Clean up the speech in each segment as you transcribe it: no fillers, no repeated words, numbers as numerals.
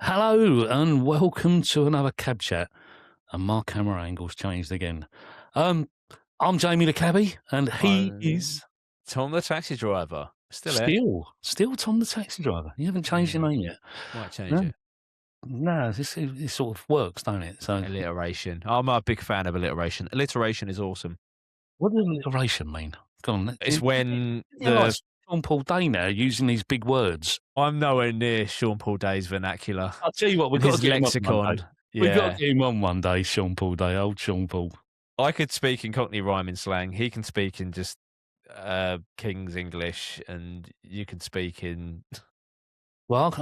Hello and welcome to another cab chat. And my camera angle's changed again. Um, I'm Jamie the cabbie, and he I'm is Tom the taxi driver. Still here. still Tom the taxi driver. You haven't changed your name yet. Might change No, it. no, this sort of works, don't it? So, Alliteration. I'm a big fan of alliteration. Alliteration is awesome. what does alliteration mean? Go on, It's when you're like the Sean Paul Day now, using these big words. I'm nowhere near Sean Paul Day's vernacular I'll tell you what, we've and got to his get him on one day. lexicon. We've got to Yeah. get him on one day, Sean Paul Day, old Sean Paul. I could speak in Cockney rhyming slang. He can speak in just King's English, and you can speak in. Well,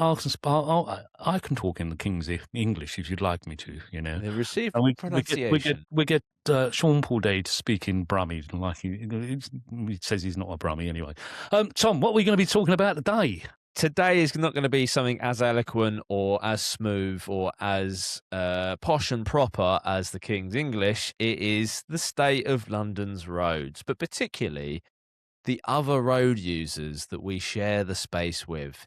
I can talk in the King's English if you'd like me to, you know. The received And pronunciation. we get Sean Paul Day to speak in Brummie, like he says he's not a Brummie anyway. Tom, what are we going to be talking about today? Today is not going to be something as eloquent or as smooth or as posh and proper as the King's English. It is the state of London's roads, but particularly the other road users that we share the space with.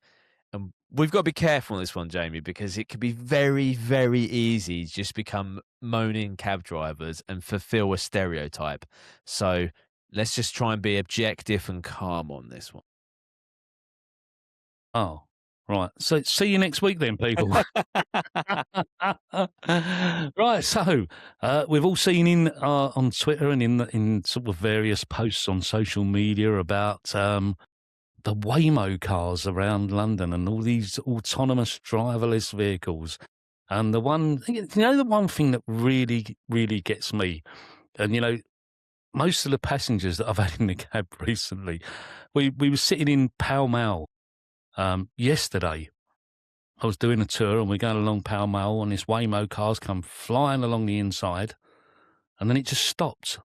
And we've got to be careful on this one, Jamie, because it could be very, very easy to just become moaning cab drivers and fulfill a stereotype. So let's just try and be objective and calm on this one. Oh, right. So see you next week then, people. Right. So we've all seen on Twitter and in sort of various posts on social media about the Waymo cars around London and all these autonomous driverless vehicles. And the one thing that really, really gets me, and most of the passengers that I've had in the cab recently, we were sitting in Pall Mall yesterday. I was doing a tour and we're going along Pall Mall and this Waymo car's come flying along the inside and then it just stopped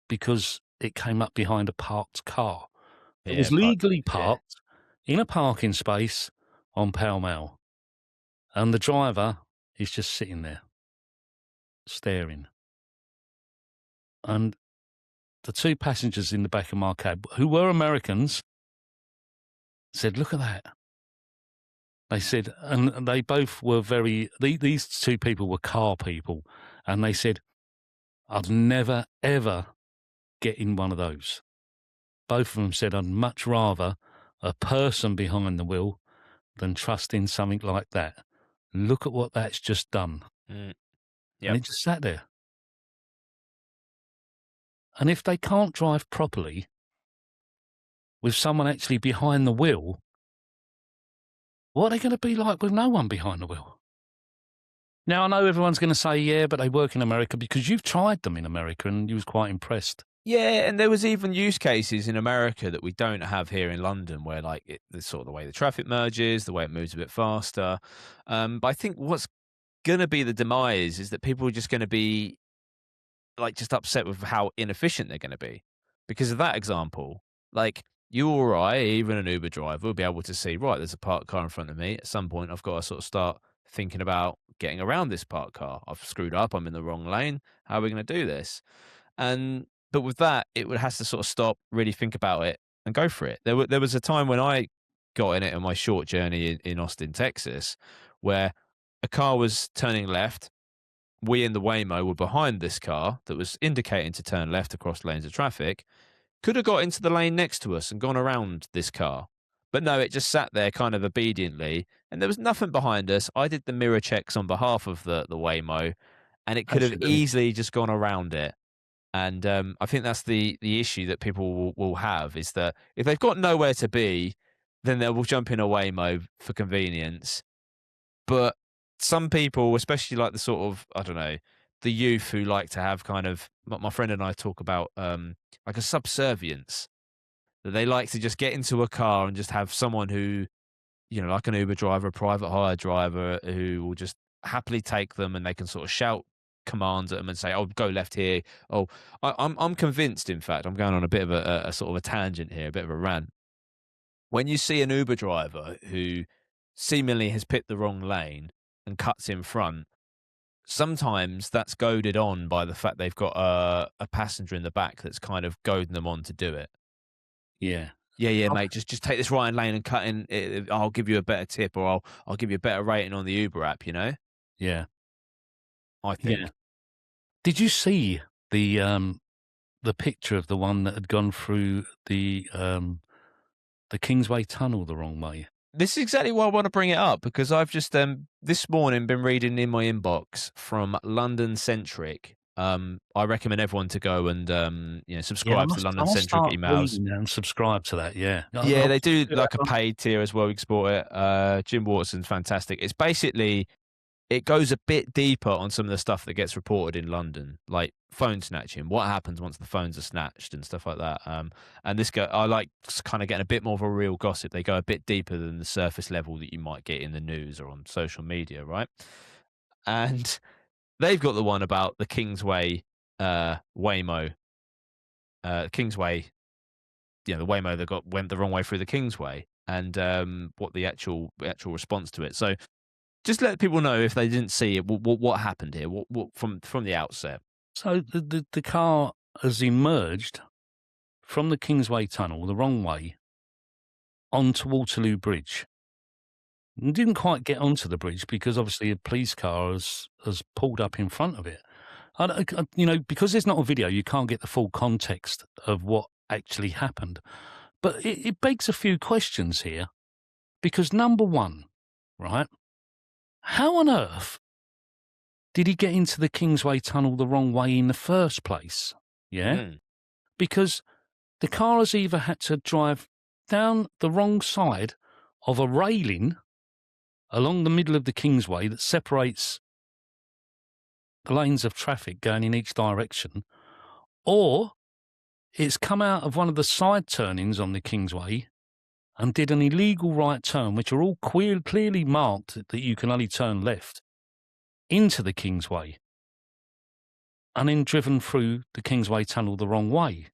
because it came up behind a parked car. It was legally parked in a parking space on Pall Mall. And the driver is just sitting there, staring. And the two passengers in the back of my cab, who were Americans, said, "Look at that." They said, and they both were these two people were car people. And they said, "I'd never, ever get in one of those." Both of them said, "I'd much rather a person behind the wheel than trust in something like that. Look at what that's just done." Mm. And it just sat there. And if they can't drive properly with someone actually behind the wheel, what are they going to be like with no one behind the wheel? Now, I know everyone's going to say, yeah, but they work in America, because you've tried them in America and you was quite impressed. Yeah, and there was even use cases in America that we don't have here in London, where the sort of the way the traffic merges, the way it moves a bit faster. But I think what's going to be the demise is that people are just going to be just upset with how inefficient they're going to be because of that example. Like you or I, even an Uber driver, will be able to see, right, there's a parked car in front of me. At some point, I've got to sort of start thinking about getting around this parked car. I've screwed up. I'm in the wrong lane. How are we going to do this? But with that, it would has to sort of stop, really think about it, and go for it. There was a time when I got in it on my short journey in Austin, Texas, where a car was turning left. We in the Waymo were behind this car that was indicating to turn left across lanes of traffic. Could have got into the lane next to us and gone around this car. But no, it just sat there kind of obediently, and there was nothing behind us. I did the mirror checks on behalf of the Waymo, and it could As have you do. easily just gone around it. And I think that's the issue that people will have is that if they've got nowhere to be, then they will jump in a Waymo for convenience. But some people, especially like the sort of, I don't know, the youth who like to have kind of, my friend and I talk about like a subservience, that they like to just get into a car and just have someone who, like an Uber driver, a private hire driver who will just happily take them and they can sort of shout commands at them and say, "Oh, go left here." Oh, I'm convinced. In fact, I'm going on a bit of a sort of a tangent here, a bit of a rant. When you see an Uber driver who seemingly has picked the wrong lane and cuts in front, sometimes that's goaded on by the fact they've got a passenger in the back that's kind of goading them on to do it. Yeah. Yeah, mate. Just take this right lane and cut in. I'll give you a better tip, or I'll give you a better rating on the Uber app. Yeah, I yeah. think. Did you see the picture of the one that had gone through the Kingsway Tunnel the wrong way? This is exactly why I want to bring it up, because I've just this morning been reading in my inbox from London Centric. I recommend everyone to go and Yeah, subscribe to the I London must Centric start emails. reading that and subscribe to that. Yeah, Yeah, they do do like a that. paid tier as well. You can support it. Jim Watson's fantastic. It's basically, it goes a bit deeper on some of the stuff that gets reported in London, like phone snatching, what happens once the phones are snatched and stuff like that. And this guy, I like kind of getting a bit more of a real gossip. They go a bit deeper than the surface level that you might get in the news or on social media, right? And they've got the one about the Kingsway Waymo, Kingsway, the Waymo that went the wrong way through the Kingsway, and what the actual response to it. So just let people know, if they didn't see it, what happened here, what from the outset. So the car has emerged from the Kingsway Tunnel the wrong way onto Waterloo Bridge. And didn't quite get onto the bridge because obviously a police car has pulled up in front of it. Because there's not a video, you can't get the full context of what actually happened. But it begs a few questions here, because number one, right, how on earth did he get into the Kingsway Tunnel the wrong way in the first place? Yeah, because the car has either had to drive down the wrong side of a railing along the middle of the Kingsway that separates the lanes of traffic going in each direction, or it's come out of one of the side turnings on the Kingsway and did an illegal right turn, which are all clearly marked that you can only turn left, into the Kingsway, and then driven through the Kingsway Tunnel the wrong way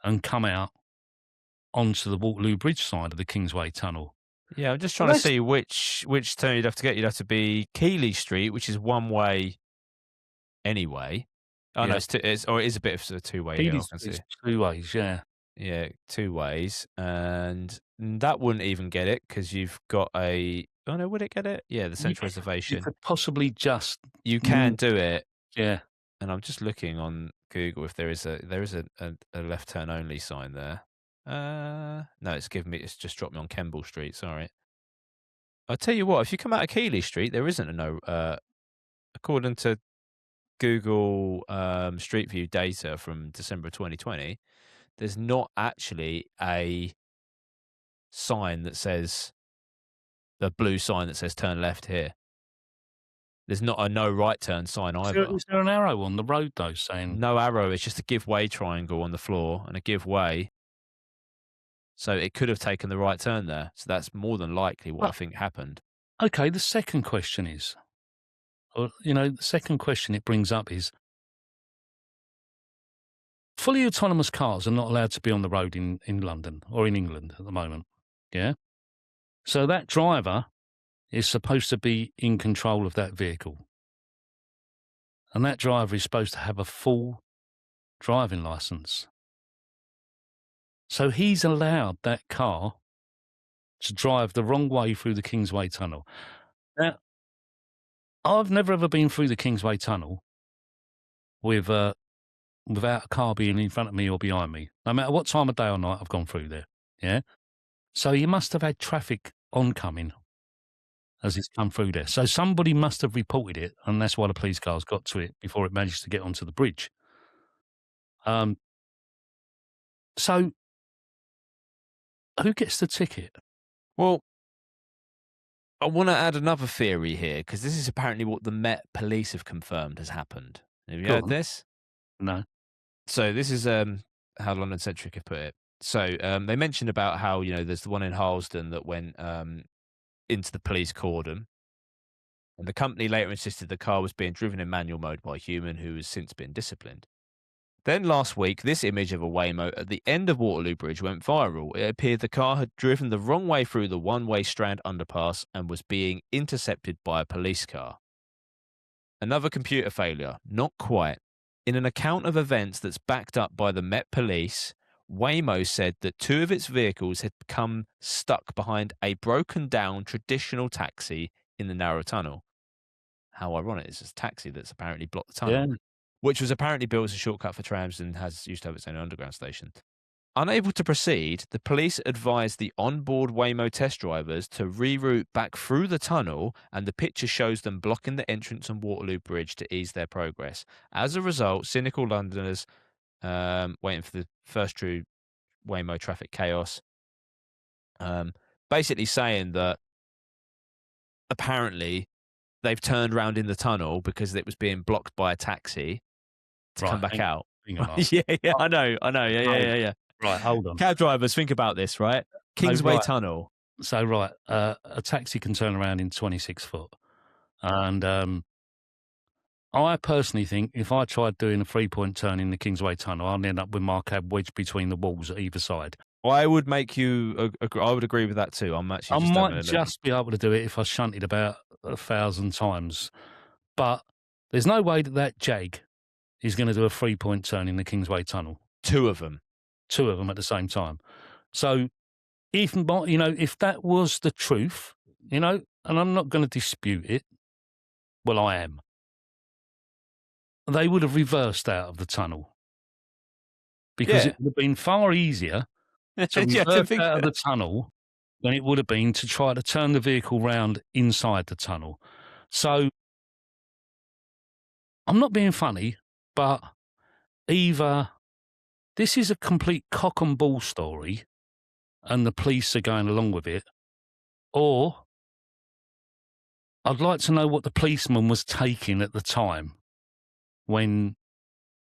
and come out onto the Waterloo Bridge side of the Kingsway Tunnel. Yeah, I'm just trying to see which turn you'd have to get. You'd have to be Keeley Street, which is one way anyway. Oh no, Yeah. it is a bit of a two-way here. I can see. It's two ways, yeah. Yeah, two ways, and that wouldn't even get it, because you've got a. Oh no, would it get it? Yeah, the Central You Reservation. could possibly just. You can do it. Yeah. And I'm just looking on Google if there is a left turn only sign there. No, it's just dropped me on Kemble Street. Sorry. I'll tell you what, if you come out of Keeley Street, there isn't a no. According to Google Street View data from December 2020, there's not actually a sign that says, the blue sign that says turn left here. There's not a no right turn sign either. Is there an arrow on the road though saying? No arrow. It's just a give way triangle on the floor and a give way. So it could have taken the right turn there. So that's more than likely what I think happened. Okay, the second question is, the second question it brings up is, fully autonomous cars are not allowed to be on the road in London or in England at the moment. Yeah. So that driver is supposed to be in control of that vehicle. And that driver is supposed to have a full driving license. So he's allowed that car to drive the wrong way through the Kingsway Tunnel. Now, I've never ever been through the Kingsway Tunnel without a car being in front of me or behind me. No matter what time of day or night I've gone through there. Yeah. So you must have had traffic oncoming as it's come through there. So somebody must have reported it, and that's why the police cars got to it before it managed to get onto the bridge. So who gets the ticket? Well, I want to add another theory here, because this is apparently what the Met Police have confirmed has happened. Have you heard this? No. So this is how London Centric have put it. So they mentioned about how, there's the one in Harlesden that went into the police cordon. And the company later insisted the car was being driven in manual mode by a human who has since been disciplined. Then last week, this image of a Waymo at the end of Waterloo Bridge went viral. It appeared the car had driven the wrong way through the one-way Strand underpass and was being intercepted by a police car. Another computer failure. Not quite. In an account of events that's backed up by the Met Police, Waymo said that 2 of its vehicles had become stuck behind a broken down traditional taxi in the narrow tunnel. How ironic, it's a taxi that's apparently blocked the Yeah. tunnel, which was apparently built as a shortcut for trams and used to have its own underground station. Unable to proceed, the police advised the onboard Waymo test drivers to reroute back through the tunnel, and the picture shows them blocking the entrance on Waterloo Bridge to ease their progress. As a result, cynical Londoners waiting for the first true Waymo traffic chaos, basically saying that apparently they've turned around in the tunnel because it was being blocked by a taxi to come Right. back out. Hang on. Yeah, I know. Yeah. Right. Hold on. Cab drivers, think about this, right? Kingsway Right. Tunnel. So, right. A taxi can turn around in 26 foot. And I personally think if I tried doing a 3-point turn in the Kingsway Tunnel, I'd end up with my cab wedged between the walls at either side. I would make you. I would agree with that too. I'm actually. I might just be able to do it if I shunted about 1,000 times, but there's no way that Jag is going to do a 3-point turn in the Kingsway Tunnel. 2 of them. 2 of them at the same time. So, if that was the truth, and I'm not going to dispute it. Well, I am. They would have reversed out of the tunnel because it would have been far easier to reverse out of the tunnel than it would have been to try to turn the vehicle round inside the tunnel. So I'm not being funny, but either this is a complete cock and bull story and the police are going along with it, or I'd like to know what the policeman was taking at the time when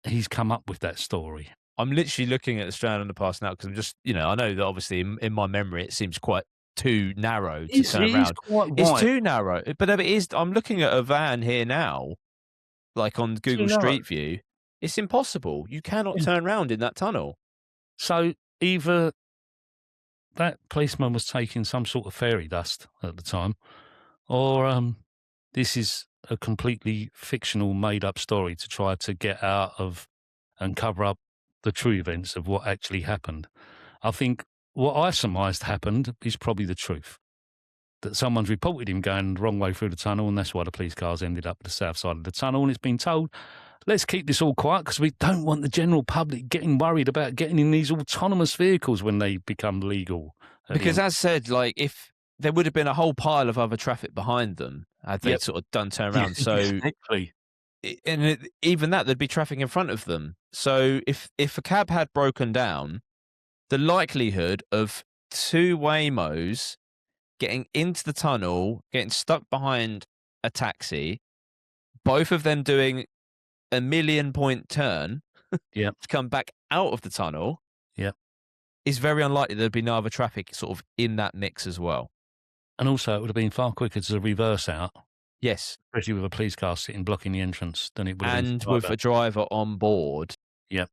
he's come up with that story. I'm literally looking at the Strand Underpass now because I'm just, I know that obviously in my memory it seems quite too narrow to turn around. It's too narrow, but it is. I'm looking at a van here now, like on Google Street View. It's impossible. You cannot turn around in that tunnel. So either that policeman was taking some sort of fairy dust at the time, or this is a completely fictional, made-up story to try to get out of and cover up the true events of what actually happened. I think what I surmised happened is probably the truth. That someone's reported him going the wrong way through the tunnel, and that's why the police cars ended up at the south side of the tunnel, and it's been told, let's keep this all quiet because we don't want the general public getting worried about getting in these autonomous vehicles when they become legal. Because as said, like, if there would have been a whole pile of other traffic behind them had they sort of done turn around. So exactly. Even that, there'd be traffic in front of them. So if a cab had broken down, the likelihood of 2 Waymos getting into the tunnel, getting stuck behind a taxi, both of them doing a 1,000,000-point turn to come back out of the tunnel, is very unlikely there'd be no other traffic sort of in that mix as well. And also, it would have been far quicker to reverse out. Yes. Especially with a police car sitting blocking the entrance than it would have been. And with a driver on board. Yep.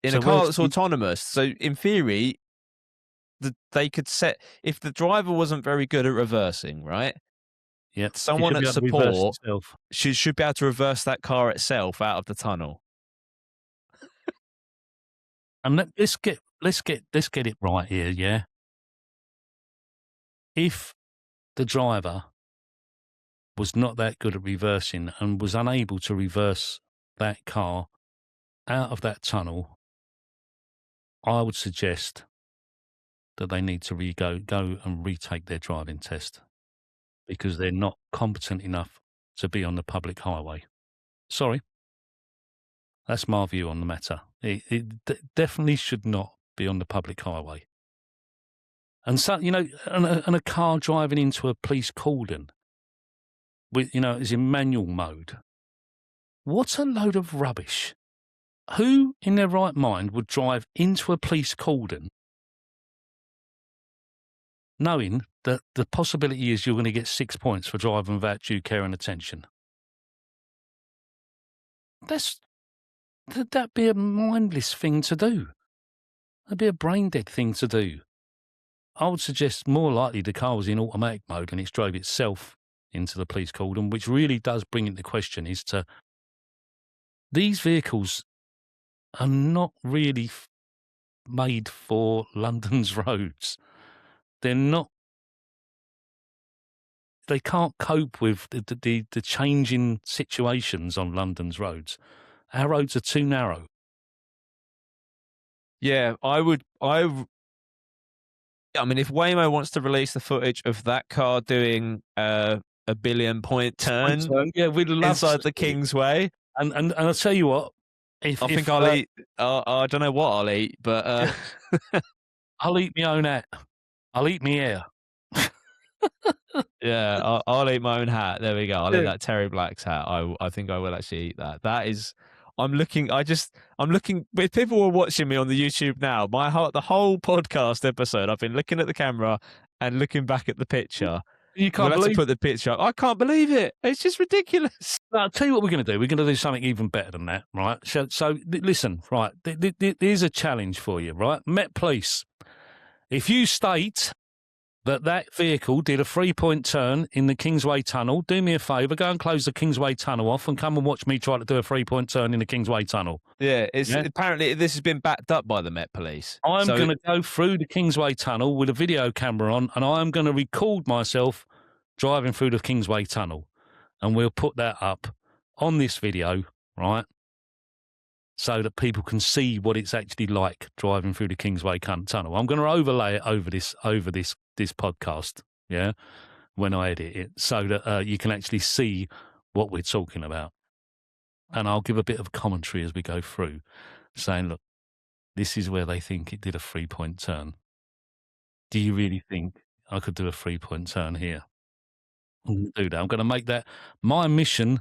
In a car that's autonomous. So in theory, they could set, if the driver wasn't very good at reversing, right? Yep. Someone at support should be able to reverse that car itself out of the tunnel. And let's get it right here, yeah? If the driver was not that good at reversing and was unable to reverse that car out of that tunnel, I would suggest that they need to go and retake their driving test because they're not competent enough to be on the public highway. Sorry. That's my view on the matter. It definitely should not be on the public highway. And so, and a car driving into a police cordon with, is in manual mode. What a load of rubbish. Who in their right mind would drive into a police cordon knowing that the possibility is you're going to get 6 points for driving without due care and attention? That'd be a mindless thing to do. That'd be a brain-dead thing to do. I would suggest more likely the car was in automatic mode and it drove itself into the police cordon, which really does bring into question is to these vehicles are not really made for London's roads. They're not. They can't cope with the changing situations on London's roads. Our roads are too narrow. Yeah, I mean, if Waymo wants to release the footage of that car doing a 1 billion point turn Yeah, we'd love inside to the see it. Kingsway, And I'll tell you what, I think I'll eat. I don't know what I'll eat, but I'll eat my own hat. I'll eat me hair. yeah, I'll eat my own hat. There we go. I'll eat Yeah. that Terry Black's hat. I think I will actually eat that. That is. I'm looking. If people were watching me on the YouTube now, the whole podcast episode, I've been looking at the camera and looking back at the picture. You can't We'll have to believe. put the picture up. I can't believe it. It's just ridiculous. I'll tell you what we're going to do. We're going to do something even better than that, right? So listen, right? Here's a challenge for you, right? Met Police. If you state that vehicle did a 3-point turn in the Kingsway tunnel, do me a favour, go and close the Kingsway tunnel off and come and watch me try to do a 3-point turn in the Kingsway tunnel. Yeah, apparently this has been backed up by the Met Police. I'm going to go through the Kingsway tunnel with a video camera on, and I'm going to record myself driving through the Kingsway tunnel, and we'll put that up on this video, right? So that people can see what it's actually like driving through the Kingsway tunnel. I'm going to overlay it over this podcast, yeah, when I edit it, so that you can actually see what we're talking about. And I'll give a bit of commentary as we go through, saying, look, this is where they think it did a 3-point turn. Do you really think I could do a 3-point turn here? I'm going to do that. I'm going to make that my mission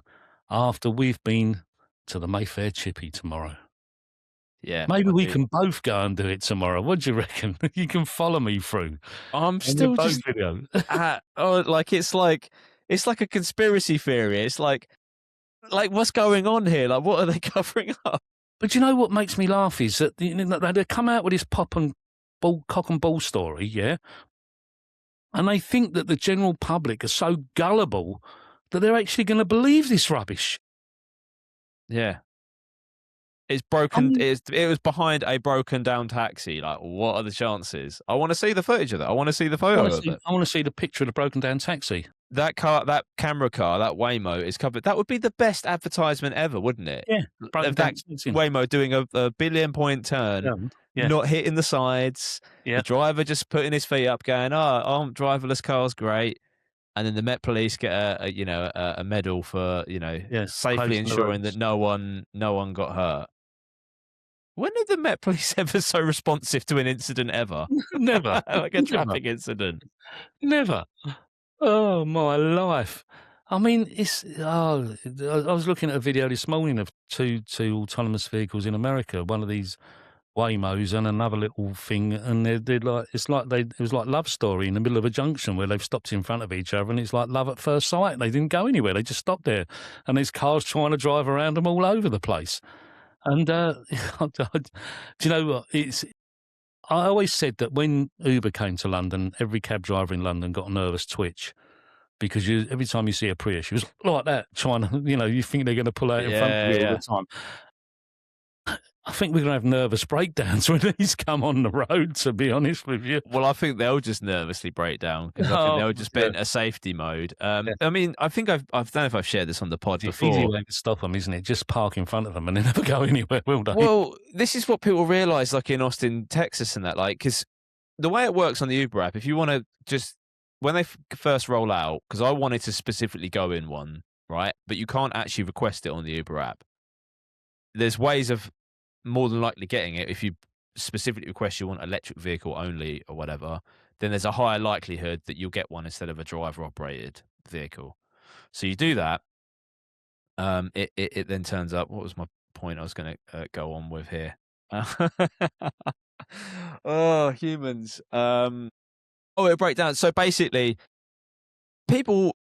after we've been to the Mayfair Chippy tomorrow. Yeah, maybe we can both go and do it tomorrow. What do you reckon? You can follow me through. I'm still just video. It's like a conspiracy theory. It's like what's going on here? Like, what are they covering up? But you know what makes me laugh is that they come out with this cock and ball story, yeah, and they think that the general public are so gullible that they're actually going to believe this rubbish. Yeah. It's broken. It was behind a broken down taxi. Like, what are the chances? I want to see the footage of that. I want to see the photo of it. I want to see the picture of the broken down taxi. That camera car, that Waymo is covered. That would be the best advertisement ever, wouldn't it? Yeah. That Waymo doing a 1 billion point turn, not hitting the sides. Yeah. The driver just putting his feet up, going, "Oh, driverless car's great." And then the Met Police get a medal for safely ensuring that no one got hurt. When are the Met Police ever so responsive to an incident ever? Never. Like a traffic incident. Never. Oh, my life. I mean, I was looking at a video this morning of two autonomous vehicles in America, one of these Waymos and another little thing, and it was like Love Story in the middle of a junction where they've stopped in front of each other, and it's like love at first sight. They didn't go anywhere. They just stopped there, and there's cars trying to drive around them all over the place. And do you know what? I always said that when Uber came to London, every cab driver in London got a nervous twitch because every time you see a Prius, you was like that, trying to, you think they're going to pull out in front of you all the time. I think we're going to have nervous breakdowns when these come on the road, to be honest with you. Well, I think they'll just nervously break down because I think they'll just be in a safety mode. I mean, I think I don't know if I've shared this on the pod before. It's an easy way to stop them, isn't it? Just park in front of them and they never go anywhere, will they? Well, this is what people realise, like in Austin, Texas and that, because the way it works on the Uber app, if you want to just, when they first roll out, because I wanted to specifically go in one, right? But you can't actually request it on the Uber app. There's ways of more than likely getting it. If you specifically request you want electric vehicle only or whatever, then there's a higher likelihood that you'll get one instead of a driver operated vehicle. So you do that. It then turns up. What was my point I was going to go on with here? Oh, humans. It'll break down. So basically, people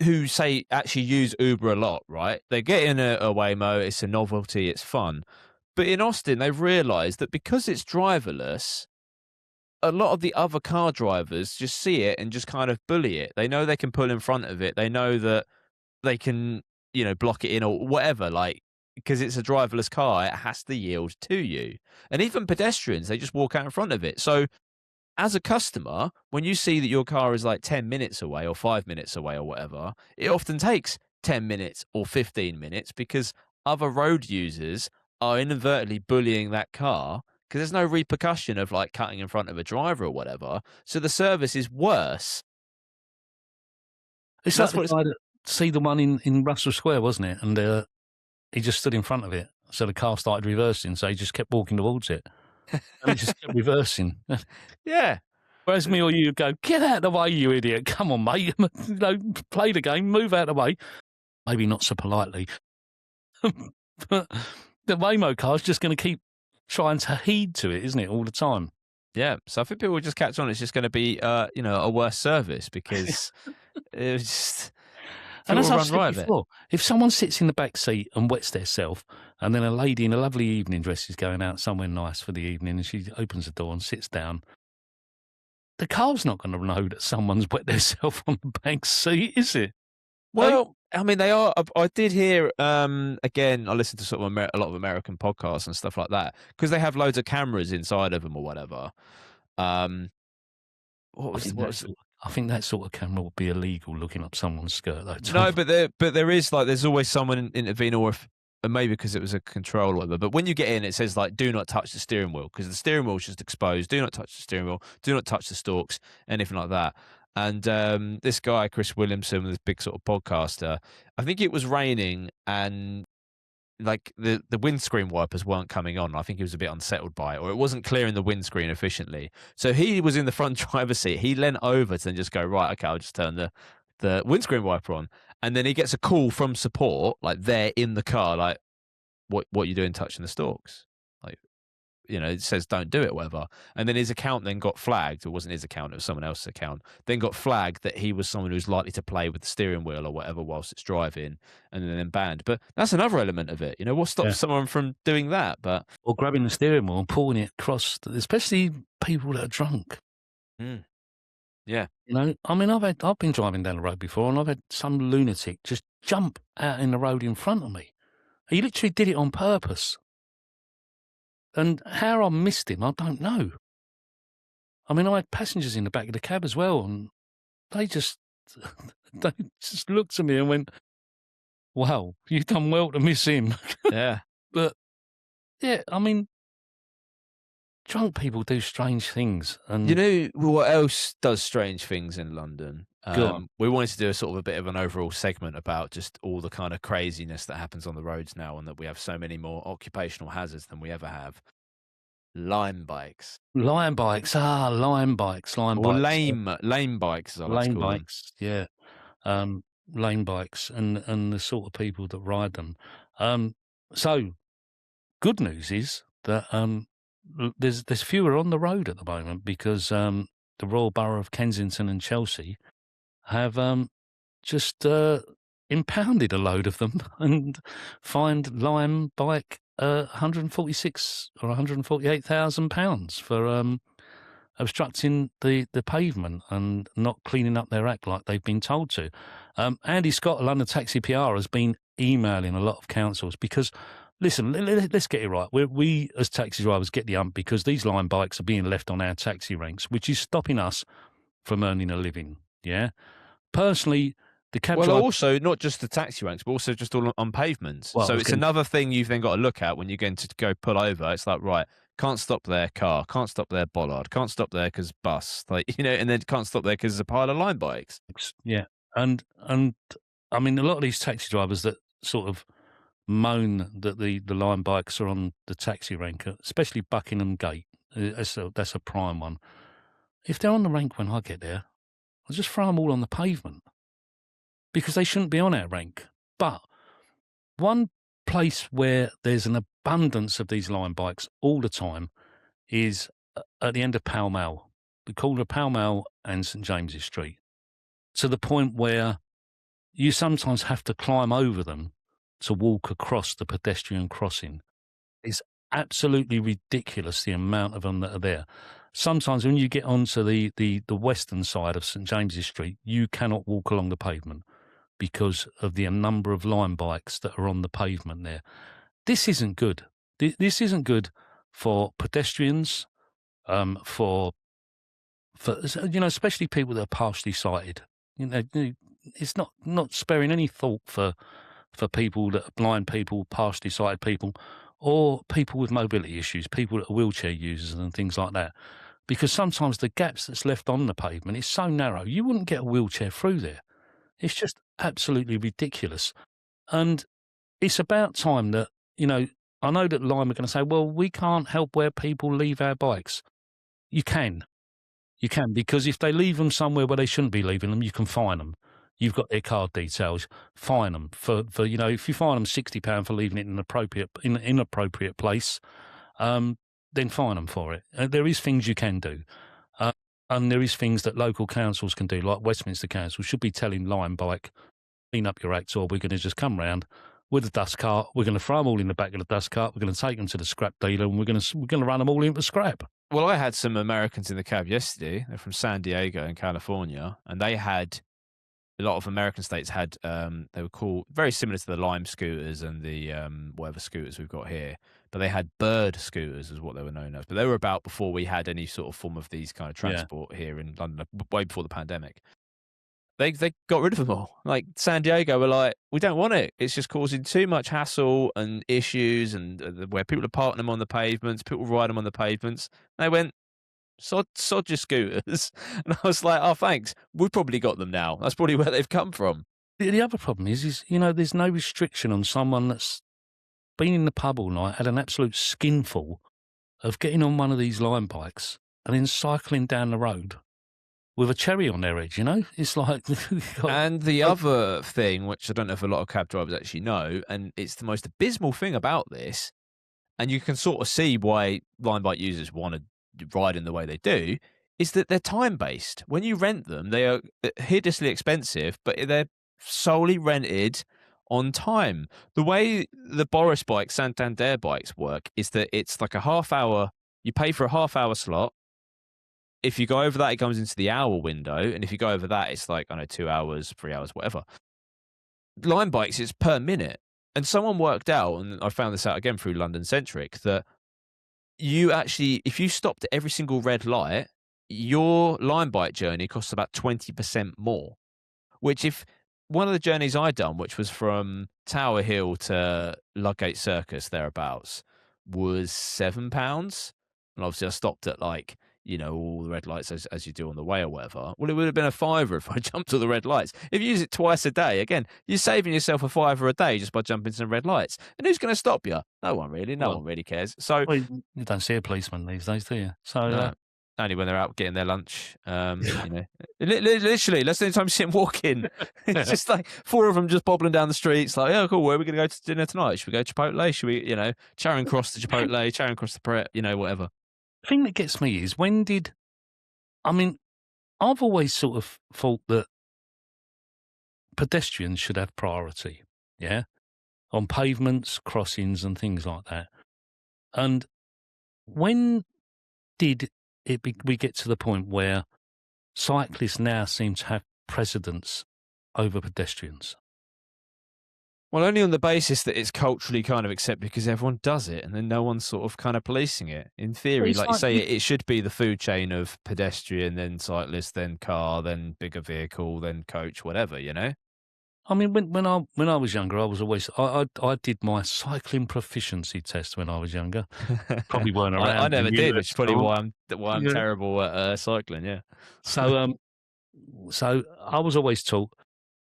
who say actually use Uber a lot, right? They get in a Waymo, it's a novelty, it's fun. But in Austin, they've realised that because it's driverless, a lot of the other car drivers just see it and just kind of bully it. They know they can pull in front of it. They know that they can, block it in or whatever. Like, because it's a driverless car, it has to yield to you. And even pedestrians, they just walk out in front of it. So as a customer, when you see that your car is like 10 minutes away or 5 minutes away or whatever, it often takes 10 minutes or 15 minutes because other road users are inadvertently bullying that car because there's no repercussion of like cutting in front of a driver or whatever. So the service is worse. It's That's like what the it's. guy that see the one in Russell Square, wasn't it? And he just stood in front of it, so the car started reversing. So he just kept walking towards it, and it just kept reversing. Yeah. Whereas me or you go, get out of the way, you idiot! Come on, mate. Play the game, move out of the way. Maybe not so politely, but the Waymo car's just going to keep trying to heed to it, isn't it, all the time? Yeah. So I think people will just catch on. It's just going to be, a worse service because it's just. And People as I've run said right of it. before, if someone sits in the back seat and wets themselves, and then a lady in a lovely evening dress is going out somewhere nice for the evening, and she opens the door and sits down, the car's not going to know that someone's wet themselves on the back seat, is it? Well, I mean, they are. I did hear. Again, I listened to sort of a lot of American podcasts and stuff like that because they have loads of cameras inside of them or whatever. What I was think what was I think that sort of camera would be illegal, looking up someone's skirt, though. No, but there is like there's always someone intervene, or if maybe because it was a control or whatever. But when you get in, it says like, "Do not touch the steering wheel," because the steering wheel is just exposed. Do not touch the steering wheel. Do not touch the stalks, anything like that. And this guy, Chris Williamson, this big sort of podcaster, I think it was raining and like the windscreen wipers weren't coming on. I think he was a bit unsettled by it, or it wasn't clearing the windscreen efficiently. So he was in the front driver's seat. He leant over to then just go, right, okay, I'll just turn the windscreen wiper on. And then he gets a call from support, like they're in the car, like, what are you doing touching the stalks? Like, it says don't do it, whatever. And then his account then got flagged. It wasn't his account, it was someone else's account. Then got flagged that he was someone who's likely to play with the steering wheel or whatever whilst it's driving, and then banned. But that's another element of it. What stops someone from doing that? But or grabbing the steering wheel and pulling it across, especially people that are drunk. Yeah. I mean, I've been driving down the road before, and I've had some lunatic just jump out in the road in front of me. He literally did it on purpose. And how I missed him, I don't know. I mean, I had passengers in the back of the cab as well, and they just looked at me and went, "Wow, you've done well to miss him." Yeah. But yeah, I mean, drunk people do strange things. And you know what else does strange things in London? Go on. We wanted to do a sort of a bit of an overall segment about just all the kind of craziness that happens on the roads now, and that we have so many more occupational hazards than we ever have. Lime bikes. Lime bikes, lime bikes. Or lame bikes, as I like to Lane call bikes, yeah. Lane bikes and the sort of people that ride them. So good news is that there's fewer on the road at the moment because the Royal Borough of Kensington and Chelsea have just impounded a load of them and fined Lime Bike 146 or 148,000 pounds for obstructing the pavement and not cleaning up their act like they've been told to. Andy Scott, London Taxi PR, has been emailing a lot of councils because, listen, let's get it right. We as taxi drivers get the ump because these Lime bikes are being left on our taxi ranks, which is stopping us from earning a living, yeah? Personally, the cab driver... also not just the taxi ranks, but also just all on pavements. Well, so it's another thing you've then got to look at when you're going to go pull over. It's like, right, can't stop there, car, can't stop there, bollard, can't stop there because bus, and then can't stop there because there's a pile of Lime bikes. Yeah, and I mean, a lot of these taxi drivers that sort of moan that the Lime bikes are on the taxi rank, especially Buckingham Gate, that's a prime one. If they're on the rank when I get there, I'll just throw them all on the pavement because they shouldn't be on our rank. But one place where there's an abundance of these Lime bikes all the time is at the end of Pall Mall, the corner of Pall Mall and St James's Street, to the point where you sometimes have to climb over them to walk across the pedestrian crossing. It's absolutely ridiculous the amount of them that are there. Sometimes when you get onto the western side of St James's Street, you cannot walk along the pavement because of the number of Lime bikes that are on the pavement there. this isn't good. This isn't good for pedestrians, for especially people that are partially sighted. It's not sparing any thought for people that are blind people, partially sighted people, or people with mobility issues, people that are wheelchair users and things like that. Because sometimes the gaps that's left on the pavement is so narrow, you wouldn't get a wheelchair through there. It's just absolutely ridiculous. And it's about time that, I know that Lime are going to say, well, we can't help where people leave our bikes. You can. You can, because if they leave them somewhere where they shouldn't be leaving them, you can fine them. You've got their card details. Fine them for if you fine them £60 for leaving it in an inappropriate place, then fine them for it. There is things you can do, and there is things that local councils can do, like Westminster Council should be telling Lime Bike, clean up your act, or we're going to just come round with a dust cart. We're going to throw them all in the back of the dust cart. We're going to take them to the scrap dealer, and we're going to run them all into scrap. Well, I had some Americans in the cab yesterday. They're from San Diego in California, and they had a lot of American states had they were called very similar to the Lime scooters and the whatever scooters we've got here, but they had bird scooters is what they were known as. But they were about before we had any sort of form of these kind of transport here in London, way before the pandemic. They got rid of them all. Like San Diego were like, we don't want it. It's just causing too much hassle and issues, and where people are parking them on the pavements, people ride them on the pavements. They went, sod your scooters. And I was like, oh, thanks. We've probably got them now. That's probably where they've come from. The other problem is there's no restriction on someone that's been in the pub all night, had an absolute skinful of getting on one of these Lime bikes and then cycling down the road with a cherry on their head, It's like... And the other thing, which I don't know if a lot of cab drivers actually know, and it's the most abysmal thing about this, and you can sort of see why Lime bike users want to ride in the way they do, is that they're time-based. When you rent them, they are hideously expensive, but they're solely rented on time. The way the Boris bikes, Santander bikes work is that it's like a half hour, you pay for a half-hour slot. If you go over that, it comes into the hour window. And if you go over that, it's like, 2 hours, 3 hours, whatever. Lime bikes, it's per minute. And someone worked out, and I found this out again through London Centric, that you actually, if you stopped at every single red light, your Lime bike journey costs about 20% more. Which, if one of the journeys I'd done, which was from Tower Hill to Ludgate Circus, thereabouts, was £7. And obviously I stopped at all the red lights as you do on the way or whatever. Well, it would have been a fiver if I jumped to the red lights. If you use it twice a day, again, you're saving yourself a fiver a day just by jumping to some red lights. And who's going to stop you? No one really. No one really cares. So you don't see a policeman these days, do you? So no. Only when they're out getting their lunch, literally, less than the time you sit and walk in. It's just like 4 of them just bobbling down the streets, like, oh, cool, where are we going to go to dinner tonight? Should we go to Chipotle? Should we, Charing Cross to Chipotle, Charing Cross to Pret, whatever. The thing that gets me is I've always sort of thought that pedestrians should have priority, on pavements, crossings and things like that. And when did we get to the point where cyclists now seem to have precedence over pedestrians? Well, only on the basis that it's culturally kind of accepted because everyone does it, and then no one's sort of kind of policing it. In theory, like you say, it should be the food chain of pedestrian, then cyclist, then car, then bigger vehicle, then coach, whatever, When I was younger, I was always I did my cycling proficiency test when I was younger. Probably weren't around. I never did, which is probably why I'm terrible at cycling. Yeah. So I was always taught,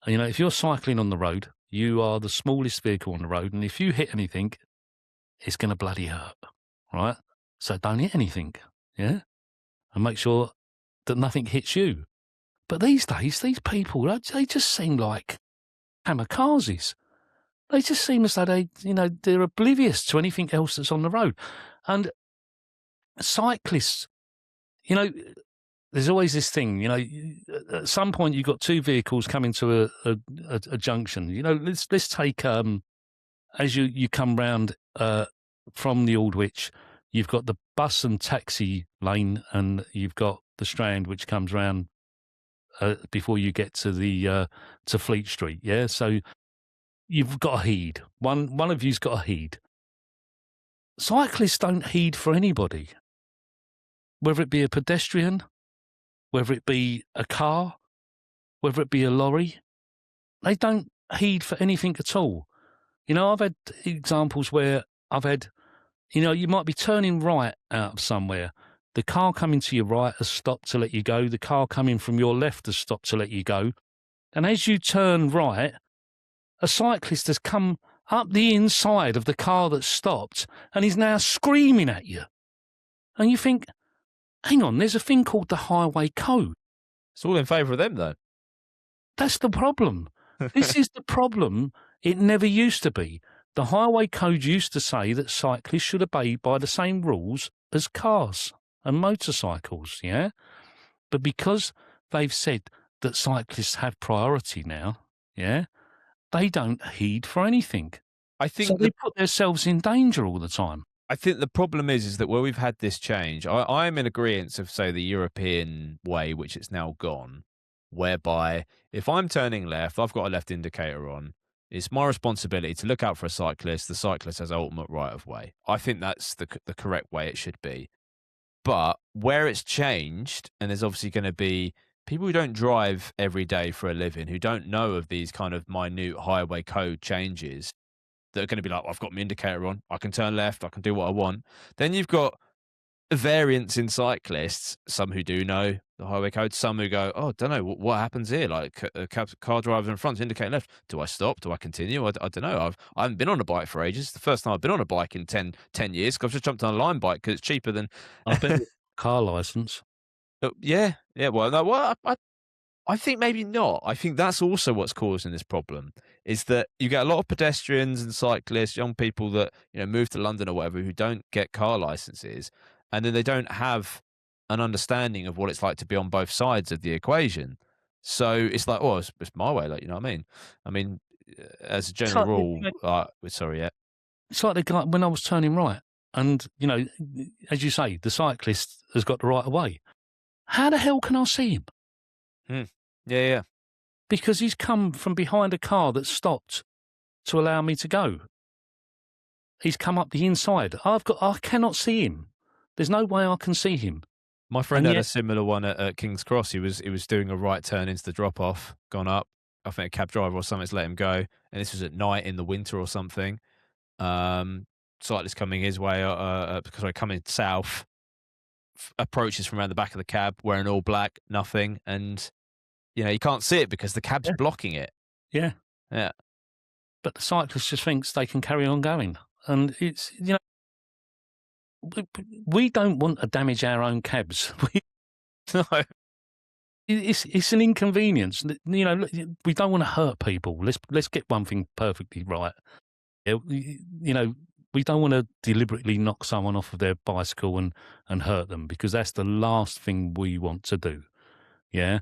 if you're cycling on the road, you are the smallest vehicle on the road, and if you hit anything, it's going to bloody hurt, right? So don't hit anything, and make sure that nothing hits you. But these days, these people, they just seem like kamikazes. They just seem as though they're oblivious to anything else that's on the road. And cyclists, there's always this thing, at some point you've got 2 vehicles coming to a junction. Let's take, as you come round from the Aldwych, you've got the bus and taxi lane, and you've got the Strand, which comes round before you get to the to Fleet Street, So you've got a heed. One of you's got a heed. cyclists don't heed for anybody, whether it be a pedestrian, whether it be a car, whether it be a lorry. They don't heed for anything at all. You know, I've had examples where I've had, you know, you might be turning right out of somewhere. The car coming to your right has stopped to let you go. The car coming from your left has stopped to let you go. And as you turn right, a cyclist has come up the inside of the car that stopped and is now screaming at you. And you think, hang on, there's a thing called the highway code. It's all in favour of them, though. That's the problem. This is the problem. It never used to be. The highway code used to say that cyclists should obey by the same rules as cars and motorcycles, yeah? But because they've said that cyclists have priority now, yeah, they don't heed for anything. I think so they put themselves in danger all the time. I think the problem is that where we've had this change, I am in agreement of, say, the European way, which it's now gone, whereby if I'm turning left, I've got a left indicator on. It's my responsibility to look out for a cyclist. The cyclist has ultimate right of way. I think that's the correct way it should be. But where it's changed, and there's obviously going to be people who don't drive every day for a living, who don't know of these kind of minute highway code changes, that are going to be like, I've got my indicator on, I can turn left, I can do what I want. Then you've got variants in cyclists, some who do know the highway code, some who go, oh, don't know, what happens here? Like a car driver in front indicating left. Do I stop? Do I continue? I don't know. I haven't been on a bike for ages. It's the first time I've been on a bike in 10 years, because I've just jumped on a line bike because it's cheaper than... I bet car licence. Yeah. Well, no, well, I think maybe not. I think that's also what's causing this problem, is that you get a lot of pedestrians and cyclists, young people that, you know, move to London or whatever, who don't get car licenses, and then they don't have an understanding of what it's like to be on both sides of the equation. So it's like, oh, it's my way, like, you know what I mean? I mean, as a general rule, sorry, yeah. It's like the guy when I was turning right, and, you know, as you say, the cyclist has got the right of way. How the hell can I see him? Yeah. Because he's come from behind a car that stopped to allow me to go. He's come up the inside. I cannot see him. There's no way I can see him. My friend had a similar one at King's Cross. He was doing a right turn into the drop off, gone up. I think a cab driver or something's let him go, and this was at night in the winter or something. Cyclist coming his way because I coming south, approaches from around the back of the cab, wearing all black, nothing, and you know, you can't see it because the cab's blocking it. Yeah. But the cyclist just thinks they can carry on going. And it's, you know, we don't want to damage our own cabs. No. It's an inconvenience. You know, we don't want to hurt people. Let's get one thing perfectly right. You know, we don't want to deliberately knock someone off of their bicycle and hurt them, because that's the last thing we want to do. Yeah.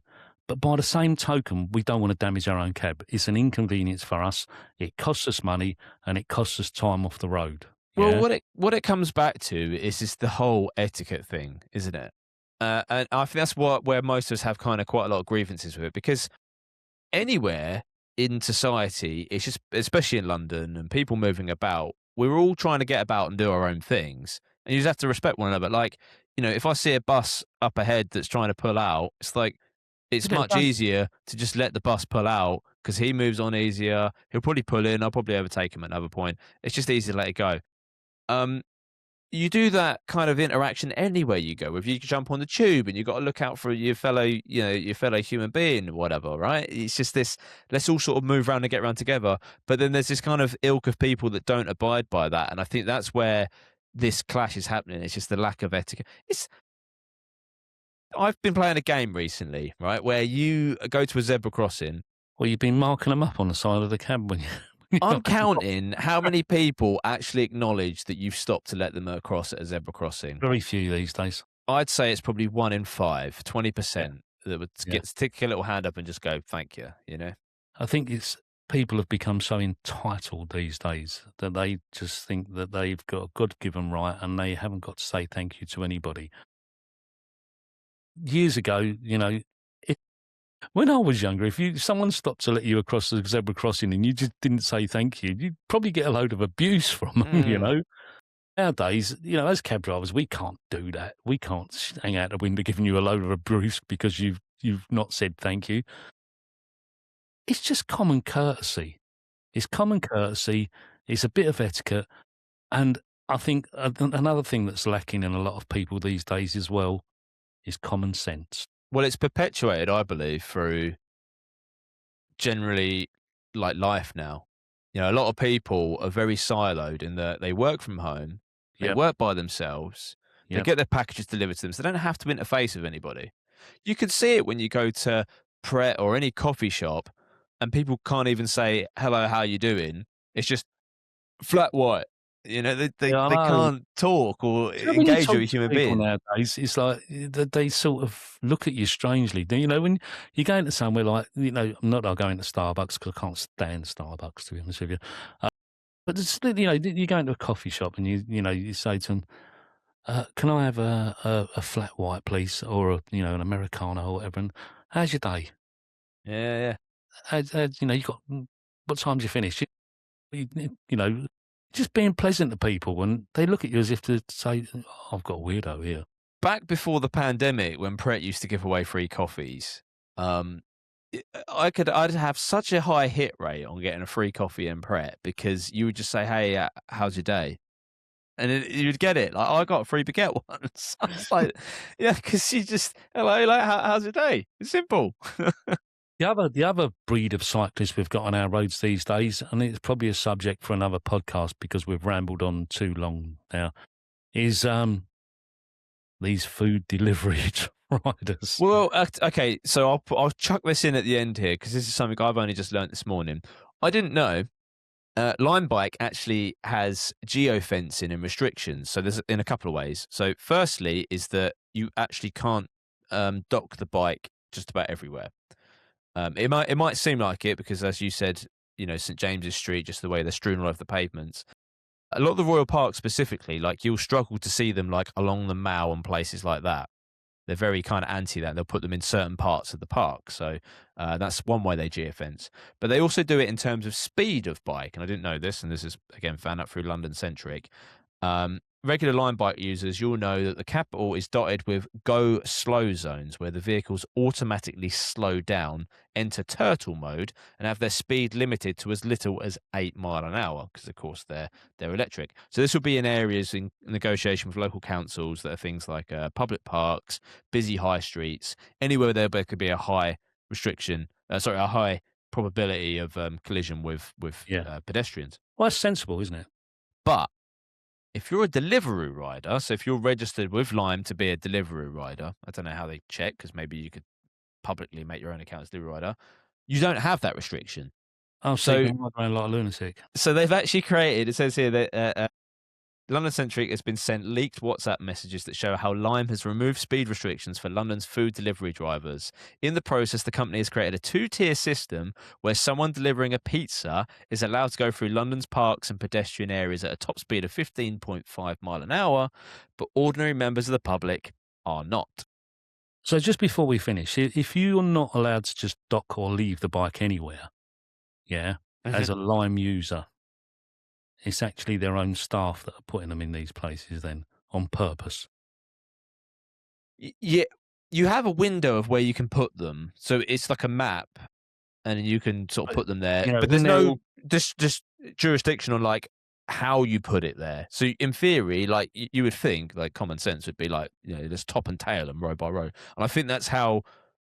But by the same token, we don't want to damage our own cab. It's an inconvenience for us. It costs us money, and it costs us time off the road. Yeah? Well, what it comes back to is just the whole etiquette thing, isn't it? And I think that's where most of us have kind of quite a lot of grievances with it, because anywhere in society, it's just, especially in London and people moving about, we're all trying to get about and do our own things. And you just have to respect one another. Like, you know, if I see a bus up ahead that's trying to pull out, it's like, it's much easier to just let the bus pull out, because he moves on easier. He'll probably pull in. I'll probably overtake him at another point. It's just easy to let it go. You do that kind of interaction anywhere you go. If you jump on the tube and you've got to look out for your fellow human being or whatever, right? It's just this, let's all sort of move around and get around together. But then there's this kind of ilk of people that don't abide by that. And I think that's where this clash is happening. It's just the lack of etiquette. I've been playing a game recently, right, where you go to a zebra crossing. Well, you've been marking them up on the side of the cab when I'm counting how many people actually acknowledge that you've stopped to let them across at a zebra crossing. Very few these days. I'd say it's probably 1 in 5, 20% that would stick a little hand up and just go, thank you, you know? I think it's people have become so entitled these days that they just think that they've got a God-given right and they haven't got to say thank you to anybody. Years ago, you know, when I was younger, if someone stopped to let you across the zebra crossing and you just didn't say thank you, you'd probably get a load of abuse from them, you know. Nowadays, as cab drivers, we can't do that. We can't hang out the window giving you a load of abuse because you've not said thank you. It's just common courtesy. It's common courtesy. It's a bit of etiquette, and I think another thing that's lacking in a lot of people these days as well is common sense. Well, it's perpetuated, I believe, through generally like life now. A lot of people are very siloed in that they work from home, they Yep, work by themselves, they yep. get their packages delivered to them, so they don't have to interface with anybody. You can see it when you go to Pret or any coffee shop and people can't even say, "Hello, how you doing?" It's just flat white. Yeah, I They know. can't talk or When you engage with talk a to human people being. nowadays, it's like they sort of look at you strangely. When you go into somewhere like, not that I go into Starbucks because I can't stand Starbucks, to be honest with you. But you go into a coffee shop and you say to them, "Can I have a flat white, please, or an americano or whatever?" And how's your day? Yeah, yeah. You got what time do you finish? You, you know, just being pleasant to people, and they look at you as if to say, "Oh, I've got a weirdo here." Back before the pandemic, when Pret used to give away free coffees, um, I'd have such a high hit rate on getting a free coffee in Pret because you would just say, "Hey, how's your day?" And you'd get it. Like, I got a free baguette once. I was like, yeah, because you just, hello, like, how's your day? It's simple. The other breed of cyclists we've got on our roads these days, and it's probably a subject for another podcast because we've rambled on too long now, is these food delivery riders. Well, okay, so I'll chuck this in at the end here because this is something I've only just learnt this morning. I didn't know Lime Bike actually has geofencing and restrictions. So there's in a couple of ways. So firstly is that you actually can't dock the bike just about everywhere. It might seem like it because, as you said, St James's Street, just the way they're strewn all over the pavements. A lot of the Royal Parks specifically, like you'll struggle to see them like along the Mall and places like that. They're very kind of anti that. They'll put them in certain parts of the park. So that's one way they geofence. But they also do it in terms of speed of bike. And I didn't know this, and this is, again, found out through London Centric. Regular line bike users, you'll know that the capital is dotted with go slow zones where the vehicles automatically slow down, enter turtle mode, and have their speed limited to as little as 8 miles an hour because, of course, they're electric. So this will be in areas in negotiation with local councils that are things like public parks, busy high streets, anywhere there could be a high restriction, a high probability of collision with Yeah. pedestrians. Well, that's sensible, isn't it? But if you're a delivery rider, so if you're registered with Lime to be a delivery rider, I don't know how they check because maybe you could publicly make your own account as delivery rider. You don't have that restriction. Oh, so you So, can ride around like a lunatic. so they've actually created. It says here that London Centric has been sent leaked WhatsApp messages that show how Lime has removed speed restrictions for London's food delivery drivers. In the process, the company has created a two-tier system where someone delivering a pizza is allowed to go through London's parks and pedestrian areas at a top speed of 15.5 miles an hour, but ordinary members of the public are not. So just before we finish, if you're not allowed to just dock or leave the bike anywhere, yeah, as a Lime user, it's actually their own staff that are putting them in these places then on purpose. Yeah, you have a window of where you can put them. So it's like a map and you can sort of But, put them there. you know, But when there's they're no all just jurisdiction on like how you put it there. So in theory, like you would think, like common sense would be like just top and tail them row by row. And I think that's how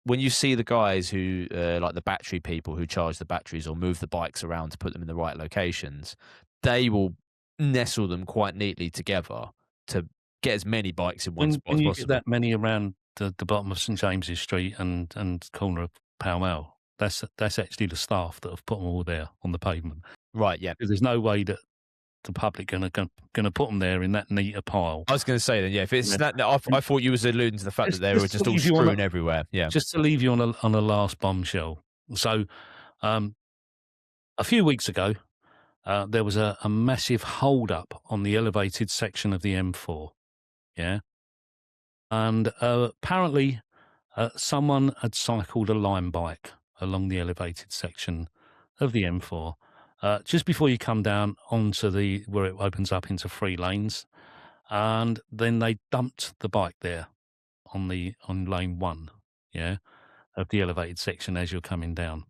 when you see the guys who like the battery people who charge the batteries or move the bikes around to put them in the right locations, they will nestle them quite neatly together to get as many bikes in one spot when as you get possible. that many around the bottom of St James's Street and corner of Pall Mall, that's actually the staff that have put them all there on the pavement. Right? Yeah. Because there's no way that the public gonna put them there in that neater pile. I was going to say then, yeah. If it's Yeah. that, I thought you was alluding to the fact that they were Just to just all leave you on strewn everywhere. Yeah. just to leave you on a last bombshell. So, um, a few weeks ago, there was a massive hold up on the elevated section of the M4. Yeah, and apparently, someone had cycled a Lime bike along the elevated section of the M4. just before you come down onto where it opens up into 3 lanes, and then they dumped the bike there on lane 1, yeah, of the elevated section as you're coming down.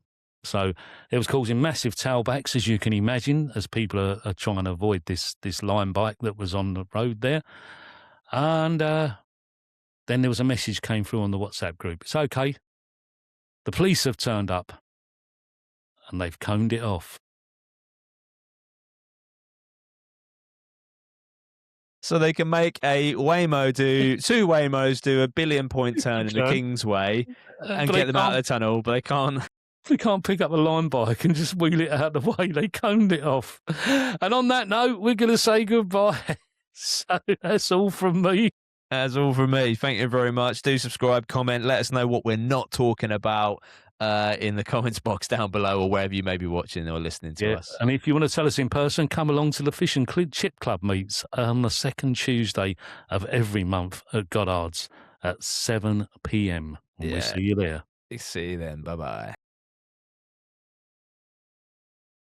So it was causing massive tailbacks, as you can imagine, as people are trying to avoid this line bike that was on the road there. And then there was a message came through on the WhatsApp group. It's okay. The police have turned up and they've coned it off. So they can make two Waymos do a 1 billion point turn in the Kingsway and get them out of the tunnel, but they can't. We can't pick up a line bike and just wheel it out of the way. They coned it off. And on that note, we're going to say goodbye. So that's all from me. That's all from me. Thank you very much. Do subscribe, comment, let us know what we're not talking about in the comments box down below, or wherever you may be watching or listening to us. And if you want to tell us in person, come along to the Fish and Chip Club meets on the second Tuesday of every month at Goddard's at 7 p.m. We'll see you there. See you then. Bye-bye.